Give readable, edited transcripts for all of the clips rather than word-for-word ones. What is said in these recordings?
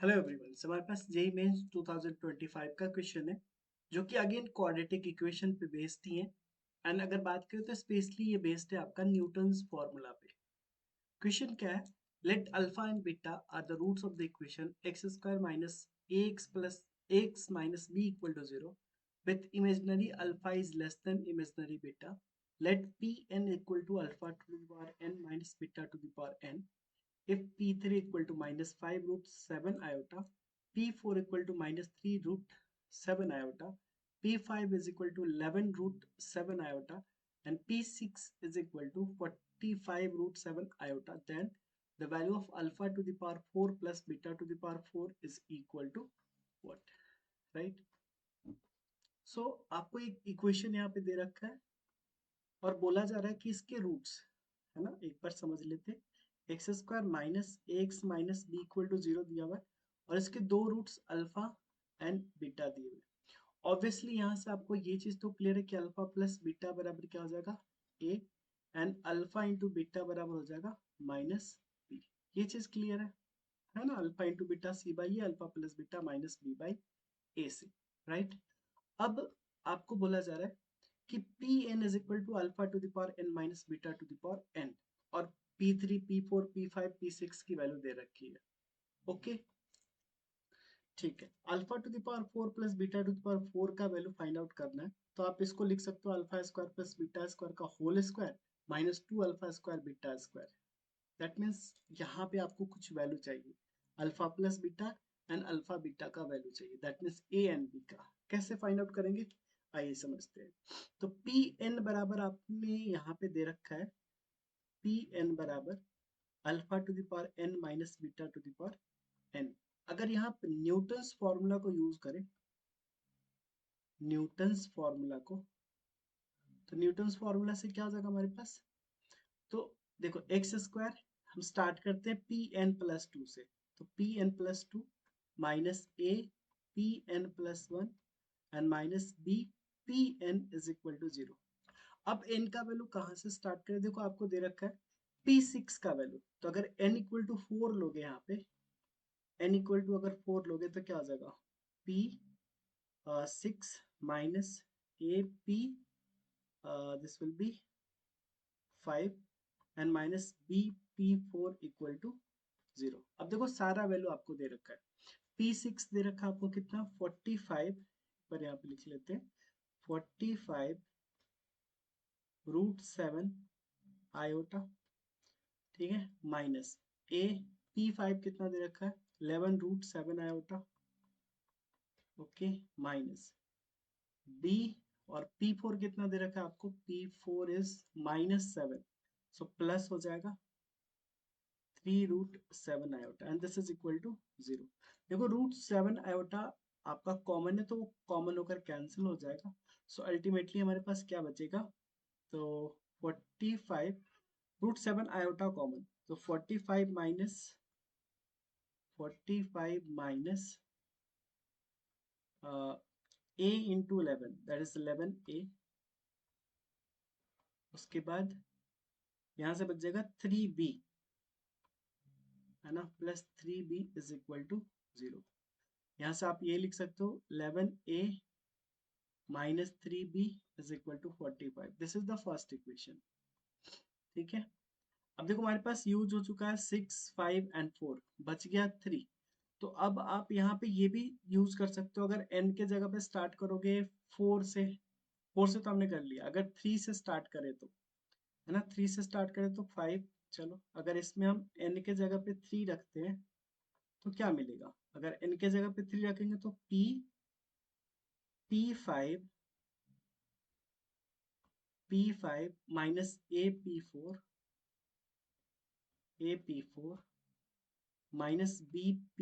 Hello everyone. सो हमारे पास JEE mains 2025 का question है जो कि अगेन क्वाड्रेटिक इक्वेशन पे बेस्ड ही है। एंड अगर बात करें तो स्पेशली ये बेस्ड है आपका न्यूटन्स फॉर्मूला पे। क्वेश्चन क्या है? Let alpha and beta are the roots of the equation x square minus x plus x minus b equal to zero with imaginary alpha is less than imaginary beta. Let p n equal to alpha to the power N minus beta to the power n if P3 equal to minus 5 root 7 iota, P4 equal to minus 3 root 7 iota, P5 is equal to 11 root 7 iota, and P6 is equal to 45 root 7 iota, then the value of alpha to the power 4 plus beta to the power 4 is equal to what? Right? So आपको एक equation यहाँ पे दे रखा है और बोला जा रहा है कि इसके रूट्स है ना, एक बार समझ लेते हैं। X square minus x minus b equal to zero दिया हुआ है और इसके दो रूट्स अल्फा एंड बीटा दिए हुए। ऑब्वियसली यहाँ से आपको ये चीज तो क्लियर है कि अल्फा प्लस बीटा बराबर क्या हो जाएगा, ए, एंड अल्फा इंटू बीटा बराबर हो जाएगा माइनस बी। ये चीज क्लियर है ना? Alpha into beta C by A, alpha plus beta minus B by A से। राइट? अब आपको बोला जा रहा है कि P N is equal to alpha to the power N minus beta to the power N, और P3 P4 P5 P6 की वैल्यू दे रखी है। ओके, ठीक है। Alpha to the power 4 plus beta to the power 4 का value find out करना है, तो आप इसको लिख सकते हो alpha square plus beta square का whole square minus 2 alpha square beta square. That means यहाँ पे आपको कुछ वैल्यू चाहिए, alpha plus beta and alpha beta का वैल्यू चाहिए, that means A and B का। कैसे फाइंड आउट करेंगे, आइए समझते हैं। तो पी एन बराबर आपने यहाँ पे दे रखा है, पी एन बराबर alpha to the power N minus beta to the power n. अगर यहाँ पे न्यूटन्स फॉर्मूला को यूज करें, न्यूटन्स फॉर्मूला को, तो न्यूटन्स फॉर्मूला से क्या हो जाएगा हमारे पास, तो देखो एक्स स्क्वायर, हम स्टार्ट करते हैं पी एन प्लस टू से, तो p n plus two minus a p n plus one and minus b p N is equal to zero. अब एन का वैल्यू कहाँ से स्टार्ट करें, देखो आपको दे रखा है पी सिक्स का वैल्यू, तो अगर एन इक्वल टू फोर लोगे यहाँ पे, एन इक्वल टू अगर फोर लोगे तो क्या आ जाएगा, p six minus a p, this will be five and minus b p four equal to zero. अब देखो सारा वैल्यू आपको दे रखा है, पी सिक्स दे रखा है आपको कितना, 45 पर यहाँ पे लिख लेते हैं, 45 रूट सेवन आयोटा, ठीक है, माइनस ए पी फाइव कितना दे रखा है, 11 root seven iota, okay, minus b, और पी फोर कितना दे रखा है आपको, p four is minus seven, so plus हो जाएगा 3 root seven iota and this is equal to zero. देखो रूट सेवन आयोटा आपका कॉमन है तो वो कॉमन होकर कैंसिल हो जाएगा, सो अल्टीमेटली हमारे पास क्या बचेगा, तो 45 रूट सेवन आयोटा कॉमन, तो 45 minus a into 11 that is 11 a, उसके बाद यहाँ से बच जाएगा 3b, है ना, plus 3b is equal to zero. यहाँ से आप ये लिख सकते हो 11a minus 3b is equal to 45, this is the first equation. ठीक है, अब देखो हमारे पास यूज हो चुका है 6 5 एंड 4, बच गया 3। तो अब आप यहाँ पे ये भी यूज कर सकते हो, अगर n के जगह पे स्टार्ट करोगे 4 से, 4 से तो हमने कर लिया, अगर 3 से स्टार्ट करें तो, है ना, 3 से स्टार्ट करें तो 5। चलो अगर इसमें हम n के जगह पे 3 रखते हैं तो क्या मिलेगा, अगर n के जगह पे 3 रखेंगे तो p5 minus a p4 minus bp,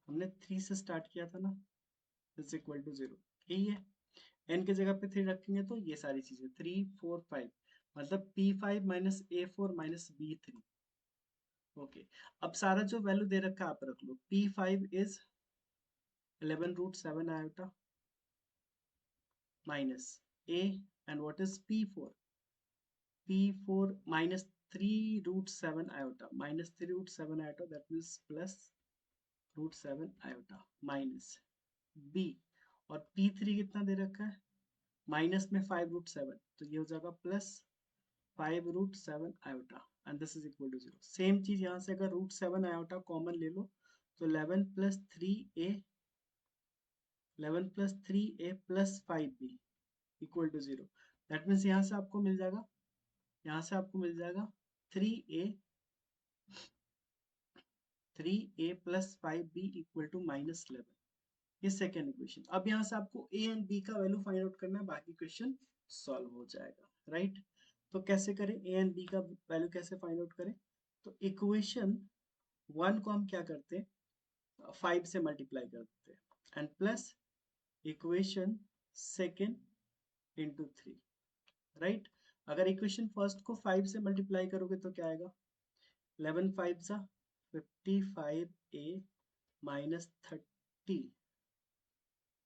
हमने 3 से स्टार्ट किया था ना, इज इक्वल टू जीरो। यही है, n के जगह पे 3 रखेंगे तो ये सारी चीजें 3 4 5, मतलब p5 minus a4 minus b3। Okay, अब सारा जो वैल्यू दे रखा है आप रख लो, p5 is 11 root 7 iota minus a, and what is p4, p4 minus 3√7 iota, minus 3√7 iota, that means plus √7 iota minus b, और p3 कितना दे रखा है, माइनस में 5√7, तो ये हो जाएगा plus 5√7 iota, and this is equal to 0। Same चीज यहाँ से अगर √7 iota कॉमन ले लो तो 11 plus 3a, 11 plus 3a plus 5b equal to 0। That means यहाँ से आपको मिल जाएगा, यहाँ से आपको मिल जाएगा 3a, 3a plus 5b equal to minus 11। ये सेकेंड इक्वेशन। अब यहाँ से आपको a एंड b का वैल्यू फाइंड आउट करना है, बाकी क्वेश्चन सॉल्व हो जाएगा, राइट। तो कैसे करें, a एंड b का वैल्यू कैसे फाइंड आउट करें, तो इक्वेशन 1 को हम क्या करते हैं, 5 से मल्टीप्लाई कर देते हैं and plus equation second into 3, right. अगर इक्वेशन फर्स्ट को 5 से मल्टीप्लाई करोगे तो क्या आएगा, 11 5 सा 55a माइनस 30,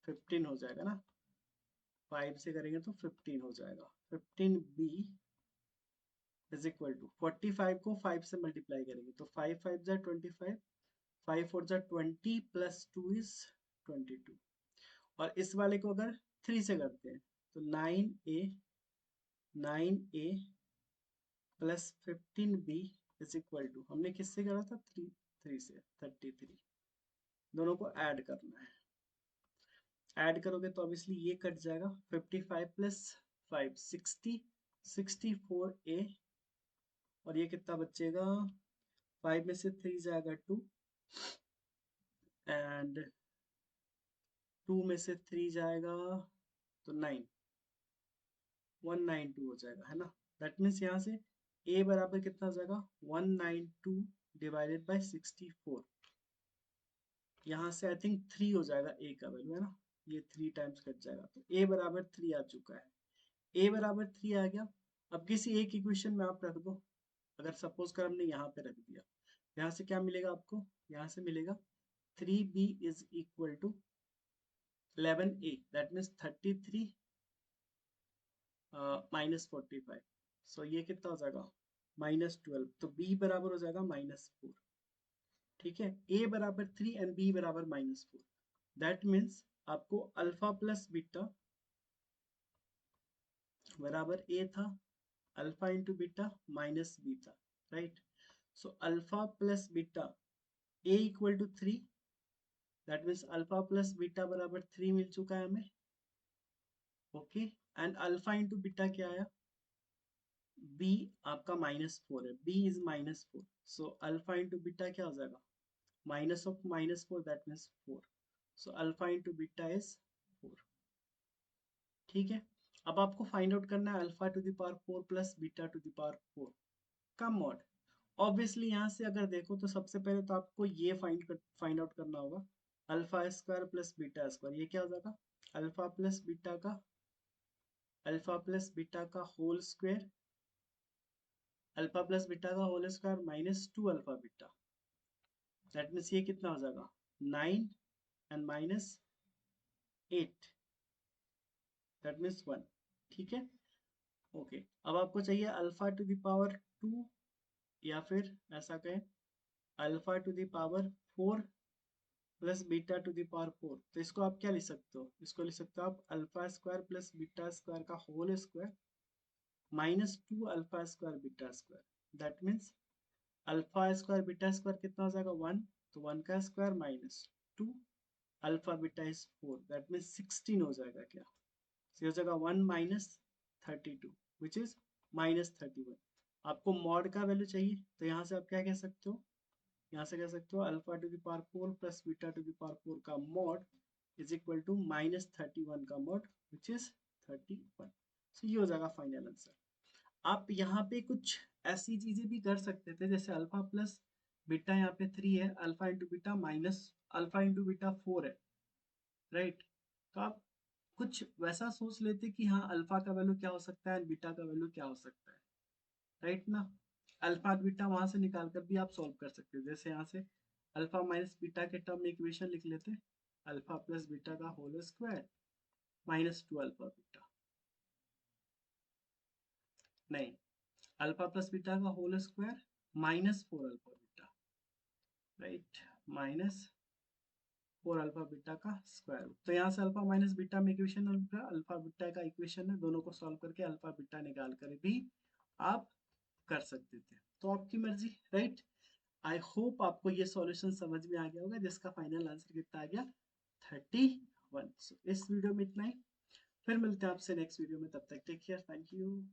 15 हो जाएगा ना, 5 से करेंगे तो 15 हो जाएगा, 15b इज इक्वल टू 45 को 5 से मल्टीप्लाई करेंगे तो 5 5 जा 25, 5 4 जा 20 प्लस 2 इज 22, और इस वाले को अगर 3 से करते हैं तो 9a plus 15b is equal to, हमने किससे करा था, 3 से 33, दोनों को ऐड करना है, ऐड करोगे तो ऑब्वियसली ये कट जाएगा, 55 प्लस 5 60, 64a, और ये कितना बचेगा, 5 में से 3 जाएगा 2, एंड 2 में से 3 जाएगा तो 9, 192 हो जाएगा, है ना। दैट मीन्स यहाँ से a बराबर कितना हो जाएगा, 192 डिवाइडेड बाय 64, यहाँ से आई थिंक 3 हो जाएगा a का वैल्यू, है ना, ये 3 टाइम्स कट जाएगा, तो a बराबर 3 आ चुका है, a बराबर 3 आ गया। अब किसी एक इक्वेशन में आप रख दो, अगर सपोज कर हमने यहाँ पे रख दिया, यहाँ से क्या मिलेगा आपको, यहाँ से मिलेगा 3b is equal to 11a, that means 33 minus 45, so ये कितना हो जाएगा, -12, तो b बराबर हो जाएगा -4, ठीक है। a बराबर 3 एंड b बराबर -4, दैट मीन्स आपको अल्फा प्लस बीटा बराबर a था, alpha into beta minus b था, right. So alpha plus beta a equal to 3, that means alpha plus beta बराबर 3 मिल चुका है हमें, okay. And alpha into beta क्या आया, b आपका -4 है, b is -4, so alpha into beta क्या हो जाएगा, minus of -4, that means 4, so alpha into beta is 4, ठीक है। अब आपको फाइंड आउट करना है alpha to the power 4 plus beta to the power 4 का मॉड। ऑब्वियसली यहाँ से अगर देखो तो सबसे पहले तो आपको ये फाइंड आउट करना होगा, alpha square plus beta square, ये क्या हो जाएगा, अल्फा प्लस बीटा का, अल्फा प्लस बीटा का whole square, alpha plus beta का whole square minus 2 alpha beta, that means ये कितना हो जाएगा, 9 एंड माइनस 8, दैट मीन्स 1, ठीक है, ओके। अब आपको चाहिए अल्फा टू द पावर 2, या फिर ऐसा कहें alpha to the power 4 plus beta to the power 4, तो इसको आप क्या लिख सकते हो, इसको लिख सकते हो आप alpha square plus beta square का whole square minus 2 alpha square beta square, that means alpha square beta square कितना हो जाएगा, 1, तो 1 का square minus 2 alpha beta is 4, that means 16 हो जाएगा, क्या, so हो जाएगा 1 माइनस 32 विच इज -31। आपको मॉड का वैल्यू चाहिए तो यहाँ से आप क्या कह सकते हो, यहाँ से कह सकते हो alpha to the power 4 plus beta to the power 4 का मॉड इज इक्वल टू -31 का मॉड विच इज 31, सो ये हो जाएगा फाइनल आंसर। आप यहाँ पे कुछ ऐसी चीजें भी कर सकते थे, जैसे अल्फा प्लस बीटा यहाँ पे 3 है, alpha into beta minus alpha into beta 4 है, राइट। तो आप कुछ वैसा सोच लेते कि हाँ अल्फा का वैल्यू क्या हो सकता है, बीटा का वैल्यू क्या हो सकता है, राइट ना। अल्फा बीटा वहां से निकाल कर भी आप सॉल्व कर सकते हो, जैसे यहाँ से अल्फा माइनस बीटा के टर्म में इक्वेशन लिख लेते, अल्फा प्लस बीटा का whole square minus 2 alpha beta, नहीं, अल्फा प्लस बीटा का whole square minus 4 alpha beta, right, minus 4 alpha beta का स्क्वायर रूट। तो यहाँ से अल्फा माइनस बीटा में इक्वेशन, अल्फा बीटा का इक्वेशन है, दोनों को सॉल्व करके अल्फा बीटा निकाल कर भी आप कर सकते थे। तो आपकी मर्जी, राइट। आई होप आपको ये सॉल्यूशन समझ में आ गया होगा, जिसका फाइनल आंसर कितना आ गया, 31। इस वीडियो में इतना ही, फिर मिलते हैं आपसे नेक्स्ट वीडियो में, तब तक टेक केयर, थैंक यू।